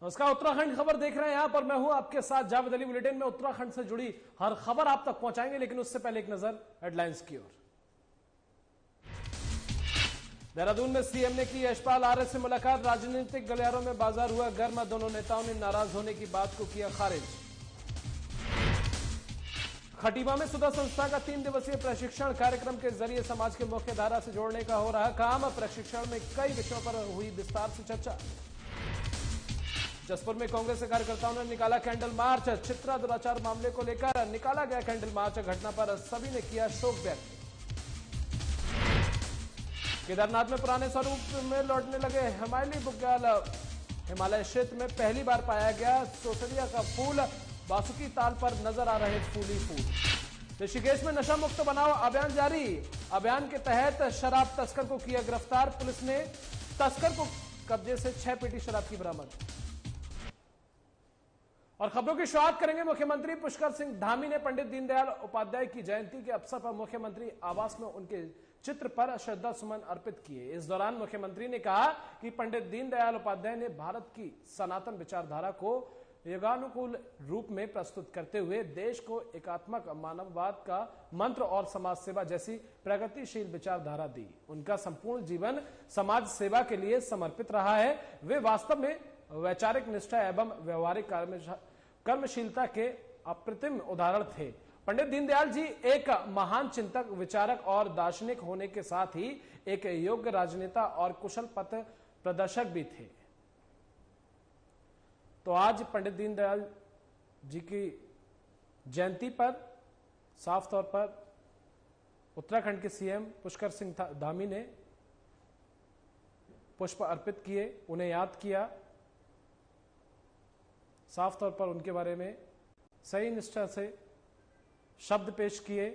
उसका उत्तराखंड खबर देख रहे हैं यहां पर मैं हूं आपके साथ जावेद अली। बुलेटिन में उत्तराखंड से जुड़ी हर खबर आप तक पहुंचाएंगे, लेकिन उससे पहले एक नजर हेडलाइंस की ओर। देहरादून में सीएम ने की यशपाल आर्य से मुलाकात, राजनीतिक गलियारों में बाजार हुआ गर्म, दोनों नेताओं ने नाराज होने की बात को किया खारिज। खटीमा में सुधा संस्था का 3 दिवसीय प्रशिक्षण कार्यक्रम के जरिए समाज के मुख्य धारा से जोड़ने का हो रहा काम, प्रशिक्षण में कई विषयों पर हुई विस्तार से चर्चा। जसपुर में कांग्रेस के कार्यकर्ताओं ने निकाला कैंडल मार्च, चित्रा दुराचार मामले को लेकर निकाला गया कैंडल मार्च, घटना पर सभी ने किया शोक व्यक्त। केदारनाथ में पुराने स्वरूप में लौटने लगे हिमालयी बुग्याल, हिमालय क्षेत्र में पहली बार पाया गया सोसलिया का फूल, बासुकी ताल पर नजर आ रहे फूली फूल। ऋषिकेश में नशा मुक्त बनाओ अभियान जारी, अभियान के तहत शराब तस्कर को किया गिरफ्तार, पुलिस ने तस्कर को कब्जे से 6 पेटी शराब की बरामद। और खबरों की शुरुआत करेंगे। मुख्यमंत्री पुष्कर सिंह धामी ने पंडित दीनदयाल उपाध्याय की जयंती के अवसर पर मुख्यमंत्री आवास में उनके चित्र पर श्रद्धा सुमन अर्पित किए। इस दौरान मुख्यमंत्री ने कहा कि पंडित दीनदयाल उपाध्याय ने भारत की सनातन विचारधारा को युगानुकूल रूप में प्रस्तुत करते हुए देश को एकात्मक मानववाद का मंत्र और समाज सेवा जैसी प्रगतिशील विचारधारा दी। उनका संपूर्ण जीवन समाज सेवा के लिए समर्पित रहा है। वे वास्तव में वैचारिक निष्ठा एवं व्यवहारिक कर्मशीलता के अप्रतिम उदाहरण थे। पंडित दीनदयाल जी एक महान चिंतक, विचारक और दार्शनिक होने के साथ ही एक योग्य राजनेता और कुशल पथ प्रदर्शक भी थे। तो आज पंडित दीनदयाल जी की जयंती पर साफ तौर पर उत्तराखंड के सीएम पुष्कर सिंह धामी ने पुष्प अर्पित किए, उन्हें याद किया, साफ तौर पर उनके बारे में सही निष्ठा से शब्द पेश किए।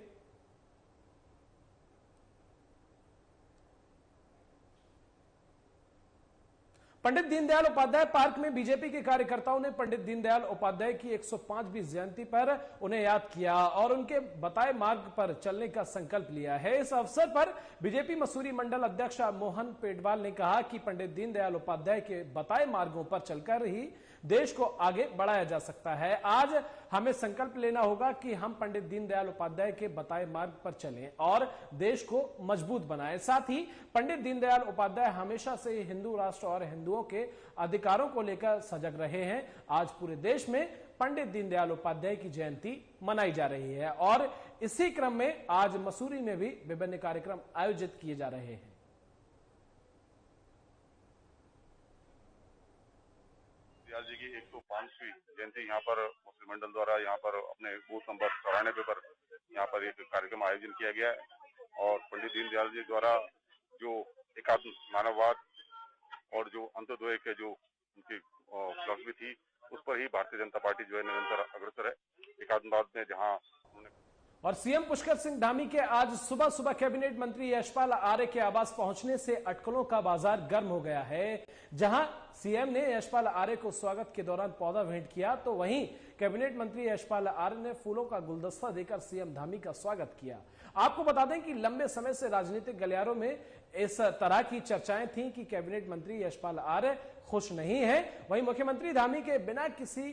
पंडित दीनदयाल उपाध्याय पार्क में बीजेपी के कार्यकर्ताओं ने पंडित दीनदयाल उपाध्याय की 105वीं जयंती पर उन्हें याद किया और उनके बताए मार्ग पर चलने का संकल्प लिया है। इस अवसर पर बीजेपी मसूरी मंडल अध्यक्ष मोहन पेटवाल ने कहा कि पंडित दीनदयाल उपाध्याय के बताए मार्गों पर चलकर ही देश को आगे बढ़ाया जा सकता है। आज हमें संकल्प लेना होगा कि हम पंडित दीनदयाल उपाध्याय के बताए मार्ग पर चलें और देश को मजबूत बनाएं। साथ ही पंडित दीनदयाल उपाध्याय हमेशा से हिंदू राष्ट्र और हिंदुओं के अधिकारों को लेकर सजग रहे हैं। आज पूरे देश में पंडित दीनदयाल उपाध्याय की जयंती मनाई जा रही है और इसी क्रम में आज मसूरी में भी विभिन्न कार्यक्रम आयोजित किए जा रहे हैं। दीनदयाल जी की 105वीं जयंती यहाँ पर मुस्लिम मंडल द्वारा यहाँ पर अपने बूथ नंबर 94 पर यहाँ पर एक कार्यक्रम आयोजन किया गया है और पंडित दीनदयाल जी द्वारा जो एकात्म मानववाद और जो अंत्योदय के जो उनकी फिलॉसफी थी उस पर ही भारतीय जनता पार्टी जो है निरंतर अग्रसर है। एकात्मवाद में जहाँ और सीएम पुष्कर सिंह धामी के आज सुबह सुबह कैबिनेट मंत्री यशपाल आर्य के आवास पहुंचने से अटकलों का बाजार गर्म हो गया है। जहां सीएम ने यशपाल आर्य को स्वागत के दौरान पौधा भेंट किया, तो वहीं कैबिनेट मंत्री यशपाल आर्य ने फूलों का गुलदस्ता देकर सीएम धामी का स्वागत किया। आपको बता दें कि लंबे समय से राजनीतिक गलियारों में इस तरह की चर्चाएं थी कि कैबिनेट मंत्री यशपाल आर्य खुश नहीं है। वहीं मुख्यमंत्री धामी के बिना किसी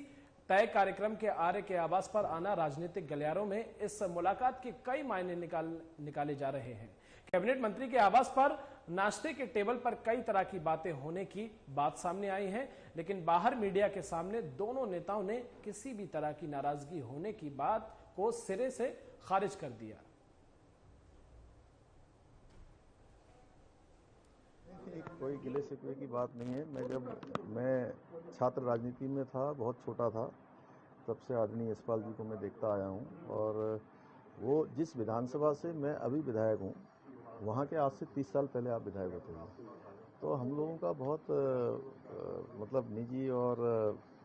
तय कार्यक्रम के आर्य के आवास पर आना राजनीतिक गलियारों में इस मुलाकात के कई मायने निकाले जा रहे हैं। कैबिनेट मंत्री के आवास पर नाश्ते के टेबल पर कई तरह की बातें होने की बात सामने आई है, लेकिन बाहर मीडिया के सामने दोनों नेताओं ने किसी भी तरह की नाराजगी होने की बात को सिरे से खारिज कर दिया। कोई गिले शिकवे की बात नहीं है। जब मैं छात्र राजनीति में था, बहुत छोटा था, तब से आदरणीय यशपाल जी को मैं देखता आया हूं और वो जिस विधानसभा से मैं अभी विधायक हूं, वहां के आज से 30 साल पहले आप विधायक होते हैं। तो हम लोगों का बहुत मतलब निजी और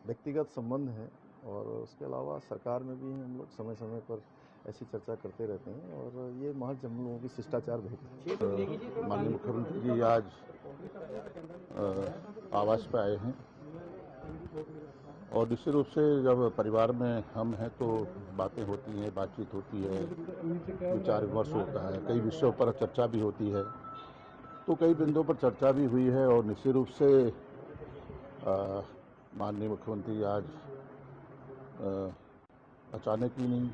व्यक्तिगत संबंध है और उसके अलावा सरकार में भी हम लोग समय समय पर ऐसी चर्चा करते रहते हैं और ये महज हम लोगों की शिष्टाचार भेंट है। माननीय मुख्यमंत्री जी आज आवास पे आए हैं और निश्चित रूप से जब परिवार में हम हैं तो बातें होती हैं, बातचीत होती है, विचार विमर्श होता है, कई विषयों पर चर्चा भी होती है। तो कई बिंदुओं पर चर्चा भी हुई है और निश्चित रूप से माननीय मुख्यमंत्री आज अचानक ही नहीं,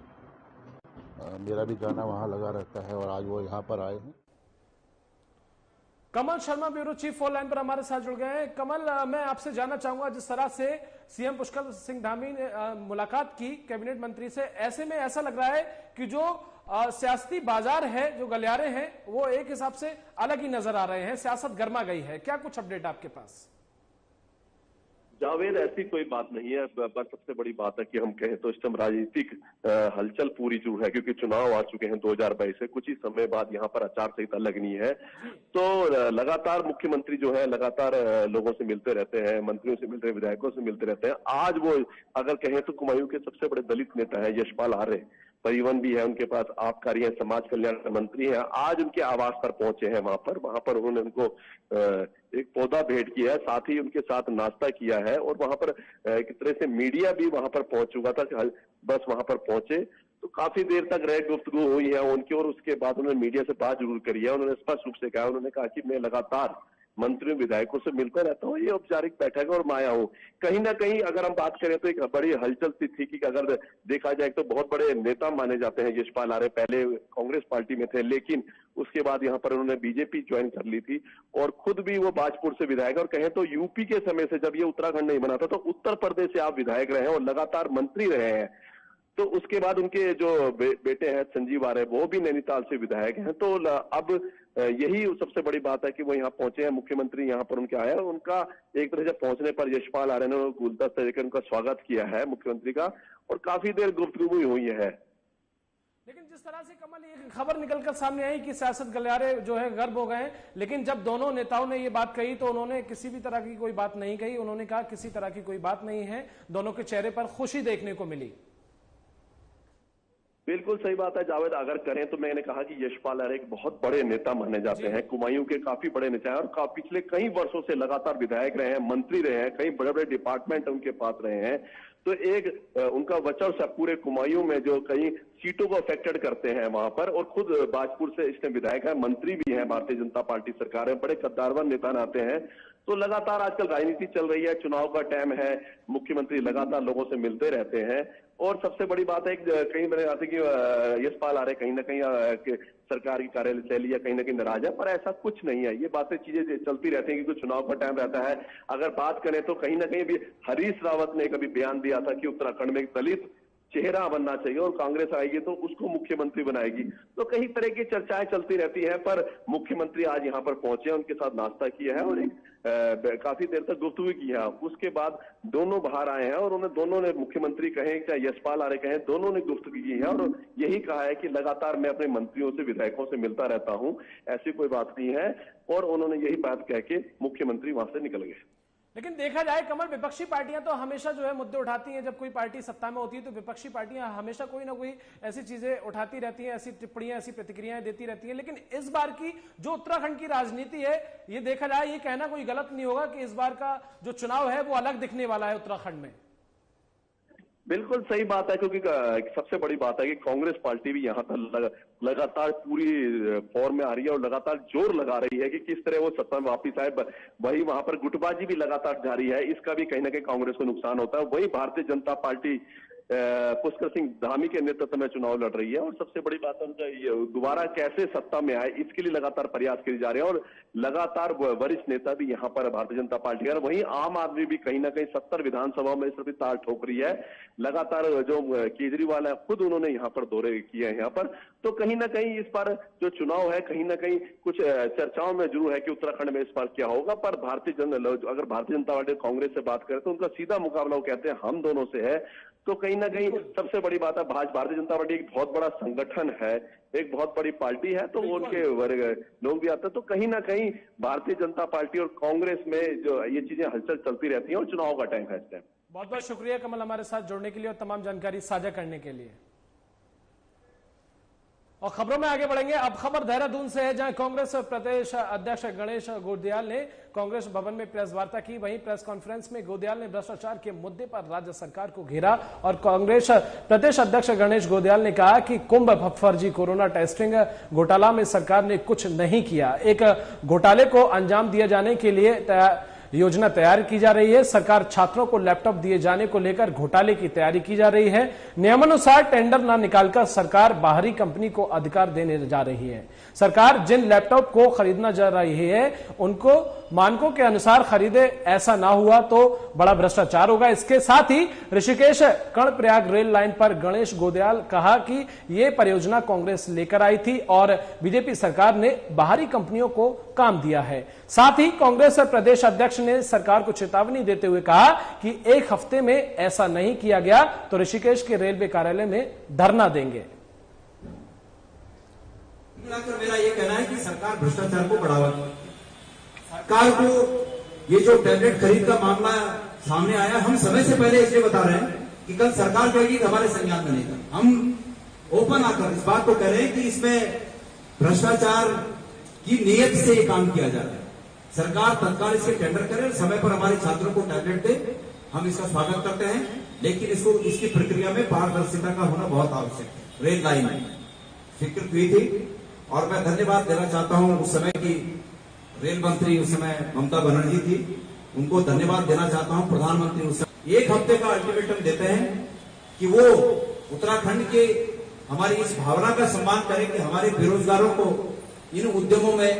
मेरा भी जाना वहाँ लगा रहता है और आज वो यहाँ पर आए हैं। Kamal Sharma bureau chief phone line पर हमारे साथ जुड़ गए हैं। कमल, मैं आपसे जानना चाहूंगा, जिस तरह से सीएम पुष्कर सिंह धामी ने मुलाकात की कैबिनेट मंत्री से, ऐसे में ऐसा लग रहा है कि जो सियासती बाजार है, जो गलियारे हैं, वो एक हिसाब से अलग ही नजर आ रहे हैं, सियासत गर्मा गई है। क्या कुछ अपडेट आपके पास? जावेद, ऐसी कोई बात नहीं है। बस सबसे बड़ी बात है कि हम कहें तो इस टाइम राजनीतिक हलचल पूरी जो है, क्योंकि चुनाव आ चुके हैं 2022 से, कुछ ही समय बाद यहाँ पर आचार संहिता लगनी है। तो लगातार मुख्यमंत्री जो है लगातार लोगों से मिलते रहते हैं, मंत्रियों से मिलते हैं, विधायकों से मिलते रहते हैं। आज वो अगर कहें तो कुमायूं के सबसे बड़े दलित नेता है यशपाल आर्य, परिवहन भी है उनके पास, आबकारी है, समाज कल्याण मंत्री है। आज उनके आवास पर पहुंचे हैं। वहां पर उन्होंने उनको एक पौधा भेंट किया है, साथ ही उनके साथ नाश्ता किया है और वहां पर एक तरह से मीडिया भी वहां पर पहुंच चुका था। बस वहां पर पहुंचे तो काफी देर तक रहे, गुफ्तगू हुई है उनकी और उसके बाद उन्होंने मीडिया से बात जरूर करी है। उन्होंने स्पष्ट रूप से कहा, उन्होंने कहा कि मैं लगातार मंत्रियों विधायकों से मिलता रहता हूँ, ये औपचारिक बैठक है और मैं आया हूँ। कहीं ना कहीं अगर हम बात करें तो एक बड़ी हलचल सी थी कि अगर देखा जाए तो बहुत बड़े नेता माने जाते हैं यशपाल आर्य, पहले कांग्रेस पार्टी में थे लेकिन उसके बाद यहाँ पर उन्होंने बीजेपी ज्वाइन कर ली थी और खुद भी वो बाजपुर से विधायक, और कहें तो यूपी के समय से, जब ये उत्तराखंड नहीं बना था, तो उत्तर प्रदेश से आप विधायक रहे हैं और लगातार मंत्री रहे हैं। तो उसके बाद उनके जो बेटे हैं संजीव आर्य, वो भी नैनीताल से विधायक हैं। तो अब यही सबसे बड़ी बात है कि वो यहाँ पहुंचे हैं, मुख्यमंत्री यहाँ पर उनके आए हैं। उनका एक तरह से पहुंचने पर यशपाल आर्य ने गुलदस्ता देकर उनका स्वागत किया है मुख्यमंत्री का और काफी देर गुफ्तगू हुई है। लेकिन जिस तरह से कमल एक खबर निकलकर सामने आई कि सियासत गलियारे जो है गर्म हो गए, लेकिन जब दोनों नेताओं ने ये बात कही तो उन्होंने किसी भी तरह की कोई बात नहीं कही। उन्होंने कहा किसी तरह की कोई बात नहीं है, दोनों के चेहरे पर खुशी देखने को मिली। बिल्कुल सही बात है जावेद। अगर करें तो मैंने कहा कि यशपाल आर्य एक बहुत बड़े नेता माने जाते हैं, कुमायूं के काफी बड़े नेता हैं और पिछले कई वर्षों से लगातार विधायक रहे हैं, मंत्री रहे हैं, कई बड़े बड़े डिपार्टमेंट उनके पास रहे हैं। तो एक उनका वर्चस्व पूरे कुमायूं में जो कई सीटों को अफेक्टेड करते हैं वहां पर, और खुद बाजपुर से इसमें विधायक है, मंत्री भी है भारतीय जनता पार्टी सरकार में, बड़े कद्दारवान नेता आते हैं। तो लगातार आजकल राजनीति चल रही है, चुनाव का टाइम है, मुख्यमंत्री लगातार लोगों से मिलते रहते हैं। और सबसे बड़ी बात है कहीं मैंने आते कि यशपाल आर्य कहीं ना कहीं सरकार की कार्यालय शैली या कहीं ना कहीं नाराज है, पर ऐसा कुछ नहीं है। ये बातें चीजें चलती रहती हैं क्योंकि चुनाव का टाइम रहता है। अगर बात करें तो कहीं ना कहीं भी हरीश रावत ने कभी बयान दिया था कि उत्तराखंड में एक दलित चेहरा बनना चाहिए और कांग्रेस आएगी तो उसको मुख्यमंत्री बनाएगी। तो कई तरह की चर्चाएं चलती रहती हैं, पर मुख्यमंत्री आज यहाँ पर पहुंचे, उनके साथ नाश्ता किया है और काफी देर तक गुफ्तगू की है। उसके बाद दोनों बाहर आए हैं और उन्हें दोनों ने, मुख्यमंत्री कहें चाहे यशपाल आर्य कहें, दोनों ने गुफ्तगू की है और यही कहा है कि लगातार मैं अपने मंत्रियों से, विधायकों से मिलता रहता हूं, ऐसी कोई बात नहीं है। और उन्होंने यही बात कह के मुख्यमंत्री वहां से निकल गए। लेकिन देखा जाए कमल, विपक्षी पार्टियां तो हमेशा जो है मुद्दे उठाती हैं। जब कोई पार्टी सत्ता में होती है तो विपक्षी पार्टियां हमेशा कोई ना कोई ऐसी चीजें उठाती रहती हैं, ऐसी टिप्पणियां, ऐसी प्रतिक्रियाएं देती रहती हैं। लेकिन इस बार की जो उत्तराखंड की राजनीति है, ये देखा जाए, ये कहना कोई गलत नहीं होगा कि इस बार का जो चुनाव है वो अलग दिखने वाला है उत्तराखंड में। बिल्कुल सही बात है, क्योंकि सबसे बड़ी बात है कि कांग्रेस पार्टी भी यहाँ पर लगातार पूरी फॉर्म में आ रही है और लगातार जोर लगा रही है कि किस तरह वो सत्ता में वापिस आए। वही वहां पर गुटबाजी भी लगातार जारी है, इसका भी कहीं ना कहीं कांग्रेस को नुकसान होता है। वही भारतीय जनता पार्टी पुष्कर सिंह धामी के नेतृत्व में चुनाव लड़ रही है और सबसे बड़ी बात है दोबारा कैसे सत्ता में आए, इसके लिए लगातार प्रयास किए जा रहे हैं और लगातार वरिष्ठ नेता भी यहाँ पर भारतीय जनता पार्टी है। वहीं आम आदमी भी कहीं ना कहीं 70 विधानसभा में इस पर ताल ठोक रही है। लगातार जो केजरीवाल है खुद उन्होंने यहाँ पर दौरे किए हैं यहाँ पर। तो कहीं ना कहीं इस बार जो चुनाव है, कहीं ना कहीं कुछ चर्चाओं में जरूर है कि उत्तराखंड में इस बार क्या होगा, पर अगर भारतीय जनता पार्टी कांग्रेस से बात करें तो उनका सीधा मुकाबला वो कहते हैं हम दोनों से है। तो कहीं ना कहीं सबसे बड़ी बात है, भारतीय जनता पार्टी एक बहुत बड़ा संगठन है, एक बहुत बड़ी पार्टी है, तो उनके लोग भी आते हैं। तो कहीं ना कहीं भारतीय जनता पार्टी और कांग्रेस में जो ये चीजें हलचल चलती रहती हैं और चुनाव का टाइम है इस टाइम। बहुत बहुत शुक्रिया कमल हमारे साथ जुड़ने के लिए और तमाम जानकारी साझा करने के लिए। और खबरों में आगे बढ़ेंगे। अब खबर देहरादून से है, जहां कांग्रेस प्रदेश अध्यक्ष गणेश गोंदियाल ने कांग्रेस भवन में प्रेस वार्ता की। वहीं प्रेस कॉन्फ्रेंस में गोंदियाल ने भ्रष्टाचार के मुद्दे पर राज्य सरकार को घेरा और कांग्रेस प्रदेश अध्यक्ष गणेश गोंदियाल ने कहा कि कुंभ फर्जी कोरोना टेस्टिंग घोटाला में सरकार ने कुछ नहीं किया। एक घोटाले को अंजाम दिए जाने के लिए योजना तैयार की जा रही है। सरकार छात्रों को लैपटॉप दिए जाने को लेकर घोटाले की तैयारी की जा रही है। नियमानुसार टेंडर न निकालकर सरकार बाहरी कंपनी को अधिकार देने जा रही है। सरकार जिन लैपटॉप को खरीदना जा रही है उनको मानकों के अनुसार खरीदे, ऐसा ना हुआ तो बड़ा भ्रष्टाचार होगा। इसके साथ ही ऋषिकेश कर्णप्रयाग रेल लाइन पर गणेश गोदयाल कहा कि यह परियोजना कांग्रेस लेकर आई थी और बीजेपी सरकार ने बाहरी कंपनियों को काम दिया है। साथ ही कांग्रेस प्रदेश अध्यक्ष ने सरकार को चेतावनी देते हुए कहा कि एक हफ्ते में ऐसा नहीं किया गया तो ऋषिकेश के रेलवे कार्यालय में धरना देंगे। मेरा ये कहना है कि सरकार भ्रष्टाचार को बढ़ावा दे। सरकार को ये जो टैबलेट खरीद का मामला सामने आया, हम समय से पहले इसलिए बता रहे हैं कि कल सरकार कहेगी कि हमारे संज्ञान में नहीं था। हम ओपन आकर इस बात को कह रहे हैं कि इसमें भ्रष्टाचार की नीयत से ये काम किया जा रहा है। सरकार तत्काल इसके टेंडर करे, समय पर हमारे छात्रों को टैबलेट दे, हम इसका स्वागत करते हैं, लेकिन इसकी प्रक्रिया में पारदर्शिता का होना बहुत आवश्यक है। रेल लाइन स्वीकृत हुई थी और मैं धन्यवाद देना चाहता हूं उस समय की रेल मंत्री, उस समय ममता बनर्जी थी, उनको धन्यवाद देना चाहता हूं। प्रधानमंत्री उस समय 1 हफ्ते का अल्टीमेटम देते हैं कि वो उत्तराखंड के हमारी इस भावना का सम्मान करें कि हमारे बेरोजगारों को इन उद्यमों में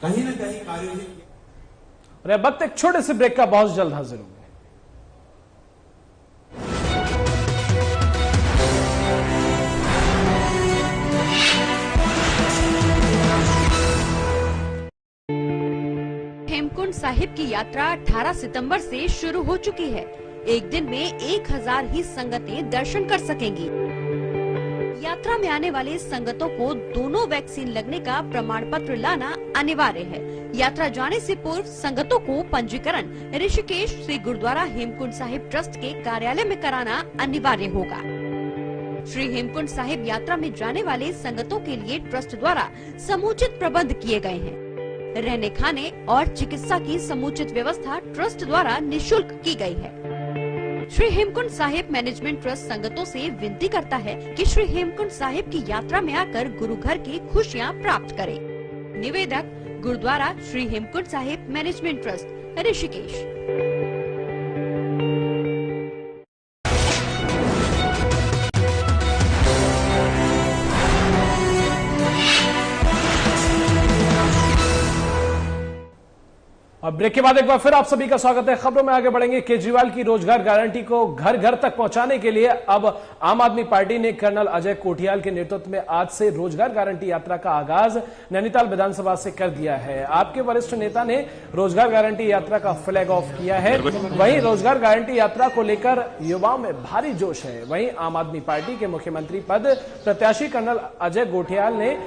कहीं न कहीं कार्य। वक्त एक छोटे से ब्रेक का, बहुत जल्द हाजिर होंगे। हेमकुंड साहिब की यात्रा 18 सितंबर से शुरू हो चुकी है। एक दिन में 1000 ही संगतें दर्शन कर सकेंगी। यात्रा में आने वाले संगतों को दोनों वैक्सीन लगने का प्रमाण पत्र लाना अनिवार्य है। यात्रा जाने से पूर्व संगतों को पंजीकरण ऋषिकेश श्री गुरुद्वारा हेमकुंड साहिब ट्रस्ट के कार्यालय में कराना अनिवार्य होगा। श्री हेमकुंड साहिब यात्रा में जाने वाले संगतों के लिए ट्रस्ट द्वारा समुचित प्रबंध किए गए हैं। रहने, खाने और चिकित्सा की समुचित व्यवस्था ट्रस्ट द्वारा निःशुल्क की गई है। श्री हेमकुंड साहिब मैनेजमेंट ट्रस्ट संगतों से विनती करता है कि श्री हेमकुंड साहिब की यात्रा में आकर गुरु घर की खुशियां प्राप्त करें। निवेदक गुरुद्वारा श्री हेमकुंड साहिब मैनेजमेंट ट्रस्ट, ऋषिकेश। अब ब्रेक के बाद एक बार फिर आप सभी का स्वागत है। खबरों में आगे बढ़ेंगे। केजरीवाल की रोजगार गारंटी को घर घर तक पहुंचाने के लिए अब आम आदमी पार्टी ने कर्नल अजय कोठियाल के नेतृत्व में आज से रोजगार गारंटी यात्रा का आगाज नैनीताल विधानसभा से कर दिया है। आपके वरिष्ठ नेता ने रोजगार गारंटी यात्रा का फ्लैग ऑफ किया है। वहीं रोजगार गारंटी यात्रा को लेकर युवाओं में भारी जोश है। वहीं आम आदमी पार्टी के मुख्यमंत्री पद प्रत्याशी कर्नल अजय कोठियाल ने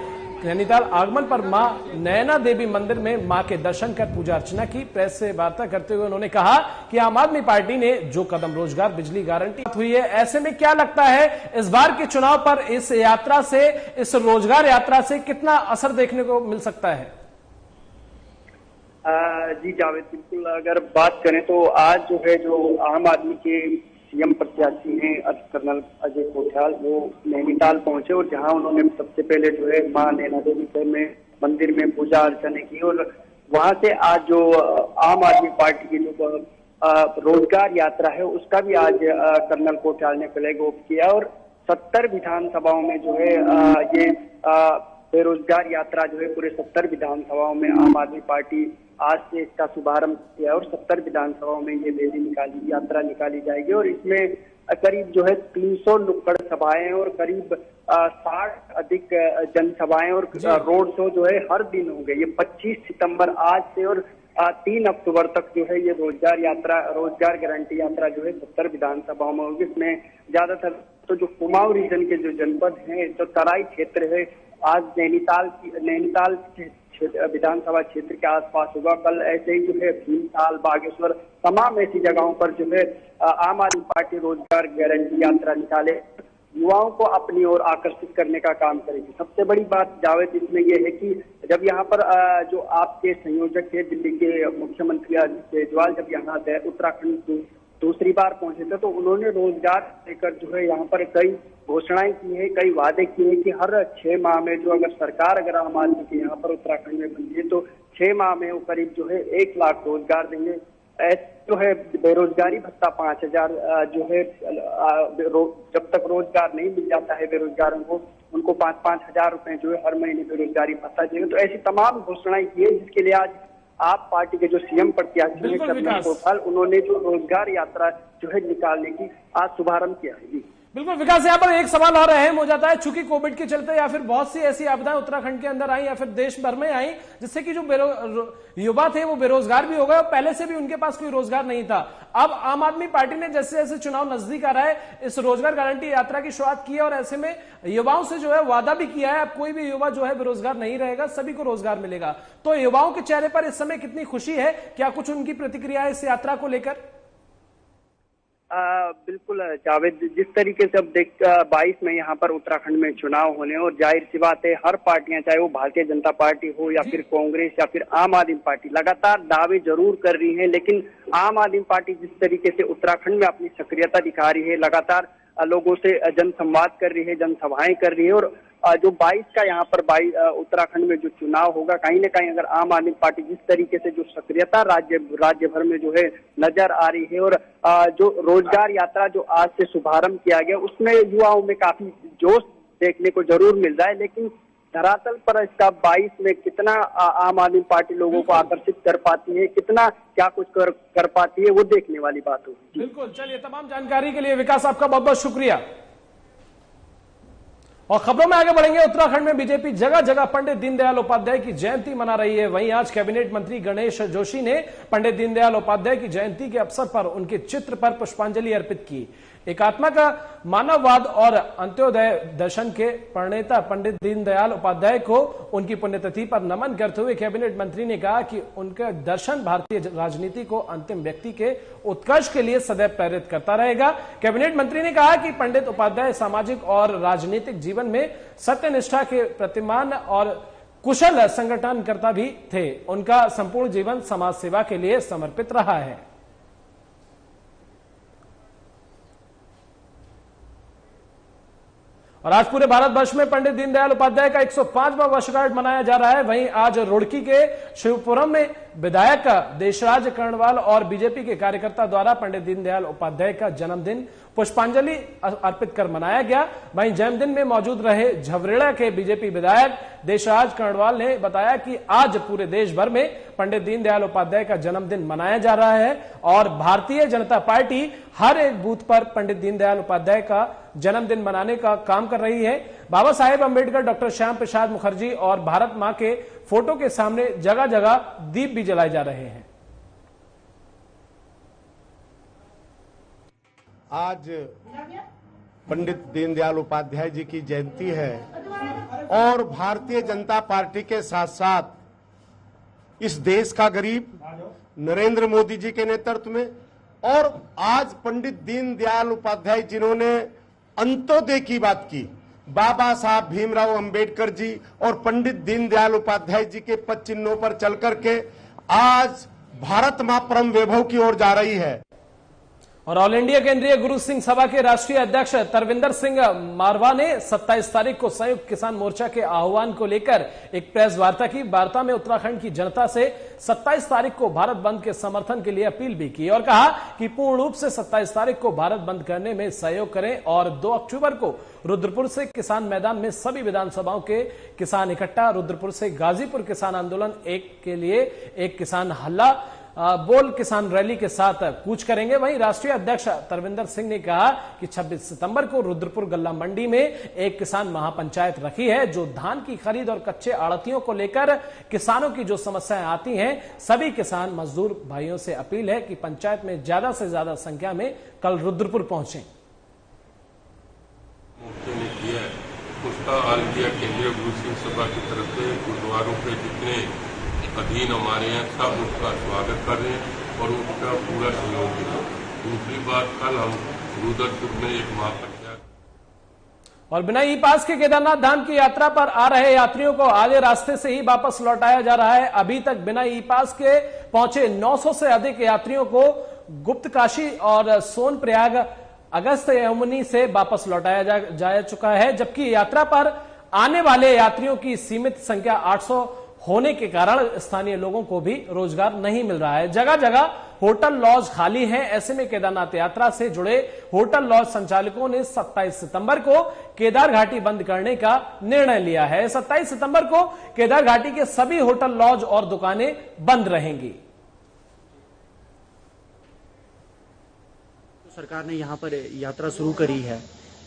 नैनीताल आगमन पर मां नयना देवी मंदिर में मां के दर्शन कर पूजा अर्चना की। प्रेस से वार्ता करते हुए उन्होंने कहा कि आम आदमी पार्टी ने जो कदम रोजगार बिजली गारंटी हुई है, ऐसे में क्या लगता है इस बार के चुनाव पर इस यात्रा से, इस रोजगार यात्रा से कितना असर देखने को मिल सकता है? जी जावेद, बिल्कुल अगर बात करें तो आज जो है जो आम आदमी के सीएम प्रत्याशी हैं कर्नल अजय कोठियाल, वो नैनीताल पहुंचे और जहां उन्होंने सबसे पहले जो है मां नैना देवी में मंदिर में पूजा अर्चना की और वहां से आज जो आम आदमी पार्टी की जो रोजगार यात्रा है उसका भी आज कर्नल कोठियाल ने फ्लैग ऑफ किया और 70 विधानसभाओं में जो है ये बेरोजगार यात्रा जो है पूरे 70 विधानसभाओं में आम आदमी पार्टी आज से इसका शुभारंभ किया और 70 विधानसभाओं में ये रैली यात्रा निकाली जाएगी और इसमें करीब जो है 300 नुक्कड़ सभाएं और करीब 60 अधिक जनसभाएं और रोड शो जो है हर दिन होंगे। ये 25 सितंबर आज से और 3 अक्टूबर तक जो है ये रोजगार गारंटी यात्रा जो है 70 विधानसभाओं में होगी। इसमें ज्यादातर तो जो कुमाऊं रीजन के जो जनपद हैं, जो तराई क्षेत्र है, आज नैनीताल विधानसभा क्षेत्र के आसपास होगा। कल ऐसे ही जो है भीमताल, बागेश्वर, तमाम ऐसी जगहों पर जो है आम आदमी पार्टी रोजगार गारंटी यात्रा निकाले, युवाओं को अपनी ओर आकर्षित करने का काम करेगी। सबसे बड़ी बात जावेद इसमें यह है कि जब यहाँ पर जो आपके संयोजक है दिल्ली के मुख्यमंत्री अरविंद केजरीवाल जब यहाँ उत्तराखंड दूसरी बार पहुंचे थे, तो उन्होंने रोजगार लेकर जो है यहाँ पर कई घोषणाएं की है, कई वादे किए हैं कि हर 6 माह में जो अगर आम आदमी की यहाँ पर उत्तराखंड में बनती है तो 6 माह में वो करीब जो है 1 लाख रोजगार देंगे। जो है बेरोजगारी भत्ता 5000 जो है जब तक रोजगार नहीं मिल जाता है बेरोजगारों को, उनको 5-5 हजार रुपए जो है हर महीने बेरोजगारी भत्ता देंगे। तो ऐसी तमाम घोषणाएं की है, जिसके लिए आज आप पार्टी के जो सीएम प्रत्याशी हैं कर्नल कोठाल, उन्होंने जो रोजगार यात्रा जो है निकालने की आज शुभारंभ किया है। बिल्कुल विकास, यहाँ पर एक सवाल और अहम हो जाता है, चूंकि कोविड के चलते या फिर बहुत सी ऐसी आपदाएं उत्तराखंड के अंदर आई या फिर देश भर में आई, जिससे कि जो युवा थे वो बेरोजगार भी हो गए और पहले से भी उनके पास कोई रोजगार नहीं था। अब आम आदमी पार्टी ने जैसे जैसे चुनाव नजदीक आ रहा है इस रोजगार गारंटी यात्रा की शुरुआत की है और ऐसे में युवाओं से जो है वादा भी किया है, अब कोई भी युवा जो है बेरोजगार नहीं रहेगा, सभी को रोजगार मिलेगा। तो युवाओं के चेहरे पर इस समय कितनी खुशी है, क्या कुछ उनकी प्रतिक्रिया है इस यात्रा को लेकर? बिल्कुल जावेद, जिस तरीके से अब 22 में यहाँ पर उत्तराखंड में चुनाव होने और जाहिर सी बात है हर पार्टियां, चाहे वो भारतीय जनता पार्टी हो या फिर कांग्रेस या फिर आम आदमी पार्टी, लगातार दावे जरूर कर रही है, लेकिन आम आदमी पार्टी जिस तरीके से उत्तराखंड में अपनी सक्रियता दिखा रही है, लगातार लोगों से जनसंवाद कर रही है, जनसभाएं कर रही है और जो 22 का यहाँ पर उत्तराखंड में जो चुनाव होगा, कहीं ना कहीं अगर आम आदमी पार्टी जिस तरीके से जो सक्रियता राज्य भर में जो है नजर आ रही है और जो रोजगार यात्रा जो आज से शुभारंभ किया गया उसमें युवाओं में काफी जोश देखने को जरूर मिल रहा है, लेकिन धरातल पर इसका 22 में कितना आम आदमी पार्टी लोगों को आकर्षित कर पाती है, कितना क्या कुछ कर पाती है, वो देखने वाली बात होगी। बिल्कुल, चलिए तमाम जानकारी के लिए विकास आपका बहुत बहुत शुक्रिया। और खबरों में आगे बढ़ेंगे। उत्तराखंड में बीजेपी जगह जगह पंडित दीनदयाल उपाध्याय की जयंती मना रही है। वहीं आज कैबिनेट मंत्री गणेश जोशी ने पंडित दीनदयाल उपाध्याय की जयंती के अवसर पर उनके चित्र पर पुष्पांजलि अर्पित की। एकात्मक मानववाद और अंत्योदय दर्शन के प्रणेता पंडित दीनदयाल उपाध्याय को उनकी पुण्यतिथि पर नमन करते हुए कैबिनेट मंत्री ने कहा कि उनका दर्शन भारतीय राजनीति को अंतिम व्यक्ति के उत्कर्ष के लिए सदैव प्रेरित करता रहेगा। कैबिनेट मंत्री ने कहा कि पंडित उपाध्याय सामाजिक और राजनीतिक जीवन में सत्यनिष्ठा के प्रतिमान और कुशल संगठनकर्ता भी थे। उनका संपूर्ण जीवन समाज सेवा के लिए समर्पित रहा है। और आज पूरे भारत वर्ष में पंडित दीनदयाल उपाध्याय का 105वां वर्षगांठ मनाया जा रहा है। वहीं आज रुड़की के शिवपुरम में विधायक देशराज कर्णवाल और बीजेपी के कार्यकर्ता द्वारा पंडित दीनदयाल उपाध्याय का जन्मदिन पुष्पांजलि अर्पित कर मनाया गया। वहीं जन्मदिन में मौजूद रहे झवरेड़ा के बीजेपी विधायक देशराज कर्णवाल ने बताया कि आज पूरे देश भर में पंडित दीनदयाल उपाध्याय का जन्मदिन मनाया जा रहा है और भारतीय जनता पार्टी हर एक बूथ पर पंडित दीनदयाल उपाध्याय का जन्मदिन मनाने का काम कर रही है। बाबा साहेब अंबेडकर, डॉक्टर श्याम प्रसाद मुखर्जी और भारत मां के फोटो के सामने जगह जगह दीप भी जलाए जा रहे हैं। आज पंडित दीनदयाल उपाध्याय जी की जयंती है और भारतीय जनता पार्टी के साथ साथ इस देश का गरीब नरेंद्र मोदी जी के नेतृत्व में और आज पंडित दीनदयाल उपाध्याय जिन्होंने अंत्योदय की बात की, बाबा साहब भीमराव अंबेडकर जी और पंडित दीनदयाल उपाध्याय जी के पद चिन्हों पर चल करके आज भारत मां परम वैभव की ओर जा रही है। और ऑल इंडिया केंद्रीय गुरु सिंह सभा के राष्ट्रीय अध्यक्ष तरविंदर सिंह मारवा ने 27 तारीख को संयुक्त किसान मोर्चा के आह्वान को लेकर एक प्रेस वार्ता की। वार्ता में उत्तराखंड की जनता से 27 तारीख को भारत बंद के समर्थन के लिए अपील भी की और कहा कि पूर्ण रूप से 27 तारीख को भारत बंद करने में सहयोग करें और 2 अक्टूबर को रुद्रपुर से किसान मैदान में सभी विधानसभाओं के किसान इकट्ठा, रुद्रपुर से गाजीपुर किसान आंदोलन के लिए एक किसान हल्ला बोल किसान रैली के साथ कूच करेंगे। वहीं राष्ट्रीय अध्यक्ष तरविंदर सिंह ने कहा कि 26 सितंबर को रुद्रपुर गल्ला मंडी में एक किसान महापंचायत रखी है जो धान की खरीद और कच्चे आड़तियों को लेकर किसानों की जो समस्याएं आती हैं, सभी किसान मजदूर भाइयों से अपील है कि पंचायत में ज्यादा से ज्यादा संख्या में कल रुद्रपुर पहुंचे। उसका ऑल इंडिया केंद्रीय गुरु सिंह सभा की तरफ से गुरुद्वारों के जितने अधीन हमारे यहाँ सब उसका स्वागत कर रहे हैं और उसका पूरा सहयोग दें। दूसरी बात, कल हम रुद्रपुर में एक महापंचायत और बिना ई पास के केदारनाथ धाम की यात्रा पर आ रहे यात्रियों को आधे रास्ते से ही वापस लौटाया जा रहा है। अभी तक बिना ई पास के पहुंचे 900 से अधिक यात्रियों को गुप्तकाशी और सोनप्रयाग अगस्त यमुनी से वापस लौटाया जा चुका है, जबकि यात्रा पर आने वाले यात्रियों की सीमित संख्या 800 होने के कारण स्थानीय लोगों को भी रोजगार नहीं मिल रहा है। जगह जगह होटल लॉज खाली हैं। ऐसे में केदारनाथ यात्रा से जुड़े होटल लॉज संचालकों ने 27 सितंबर को केदार घाटी बंद करने का निर्णय लिया है। 27 सितंबर को केदार घाटी के सभी होटल लॉज और दुकानें बंद रहेंगी। सरकार ने यहाँ पर यात्रा शुरू करी है,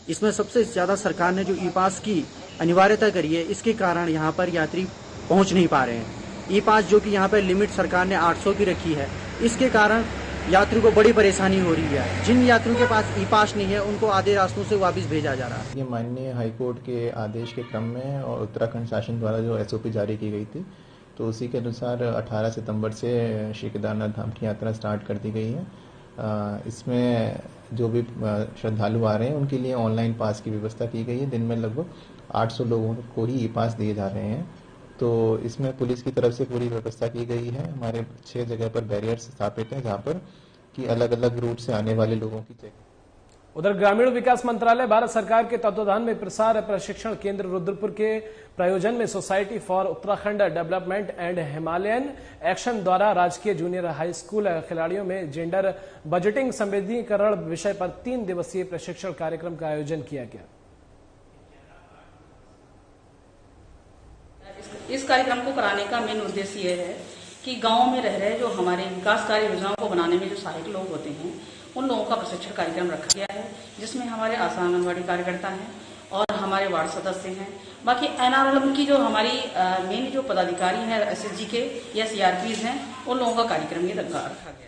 इसमें सबसे ज्यादा सरकार ने जो ई पास की अनिवार्यता करी है, इसके कारण यहाँ पर यात्री पहुंच नहीं पा रहे हैं। ई पास जो कि यहाँ पर लिमिट सरकार ने 800 की रखी है, इसके कारण यात्रियों को बड़ी परेशानी हो रही है। जिन यात्रियों के पास ई पास नहीं है उनको आधे रास्तों से वापस भेजा जा रहा है। ये माननीय हाईकोर्ट के आदेश के क्रम में और उत्तराखंड शासन द्वारा जो SOP जारी की गई थी, तो उसी के अनुसार 18 सितंबर से श्री केदारनाथ धाम की यात्रा स्टार्ट कर दी गई है। इसमें जो भी श्रद्धालु आ रहे हैं उनके लिए ऑनलाइन पास की व्यवस्था की गई है। दिन में लगभग 800 लोगों को ही ई पास दिए जा रहे हैं। तो इसमें पुलिस की तरफ से पूरी व्यवस्था की गई है। हमारे 6 जगह पर बैरियर्स स्थापित हैं, जहां पर कि अलग अलग रूट से आने वाले लोगों की चेक। उधर ग्रामीण विकास मंत्रालय भारत सरकार के तत्वाधान में प्रसार प्रशिक्षण केंद्र रुद्रपुर के प्रायोजन में society for Uttarakhand development and Himalayan action द्वारा राजकीय जूनियर हाई स्कूल खिलाड़ियों में जेंडर बजटिंग संवेदीकरण विषय पर 3 दिवसीय प्रशिक्षण कार्यक्रम का आयोजन किया गया। इस कार्यक्रम को कराने का मेन उद्देश्य यह है कि गांव में रह रहे जो हमारे विकास कार्य योजनाओं को बनाने में जो सहायक लोग होते हैं, उन लोगों का प्रशिक्षण कार्यक्रम रखा गया है, जिसमें हमारे आशा आंगनबाड़ी कार्यकर्ता हैं और हमारे वार्ड सदस्य हैं। बाकी NRLM की जो हमारी मेन जो पदाधिकारी हैं, SSG के या CRPs हैं, उन लोगों का कार्यक्रम ये रखा गया है।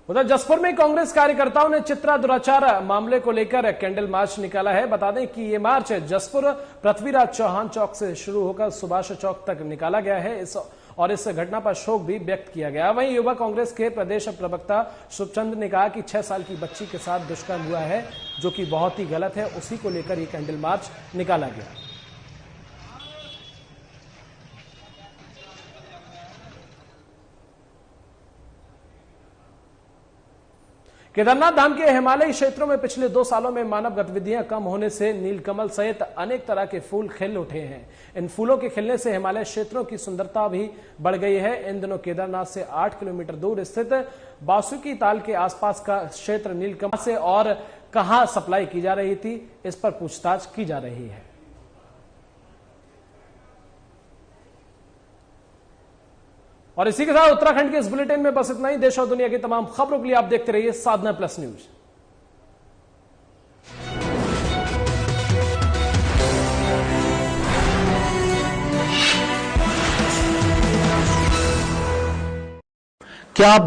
उधर जसपुर में कांग्रेस कार्यकर्ताओं ने चित्रा दुराचार मामले को लेकर कैंडल मार्च निकाला है। बता दें कि ये मार्च जसपुर पृथ्वीराज चौहान चौक से शुरू होकर सुभाष चौक तक निकाला गया है। इस घटना पर शोक भी व्यक्त किया गया। वहीं युवा कांग्रेस के प्रदेश प्रवक्ता शुभचंद ने कहा कि 6 साल की बच्ची के साथ दुष्कर्म हुआ है, जो कि बहुत ही गलत है। उसी को लेकर ये कैंडल मार्च निकाला गया। केदारनाथ धाम के हिमालयी क्षेत्रों में पिछले 2 सालों में मानव गतिविधियां कम होने से नीलकमल सहित अनेक तरह के फूल खिल उठे हैं। इन फूलों के खिलने से हिमालय क्षेत्रों की सुंदरता भी बढ़ गई है। इन दिनों केदारनाथ से 8 किलोमीटर दूर स्थित बासुकी ताल के आसपास का क्षेत्र नीलकमल से और कहां सप्लाई की जा रही थी, इस पर पूछताछ की जा रही है। और इसी के साथ उत्तराखंड के इस बुलेटिन में बस इतना ही। देश और दुनिया की तमाम खबरों के लिए आप देखते रहिए साधना प्लस न्यूज। क्या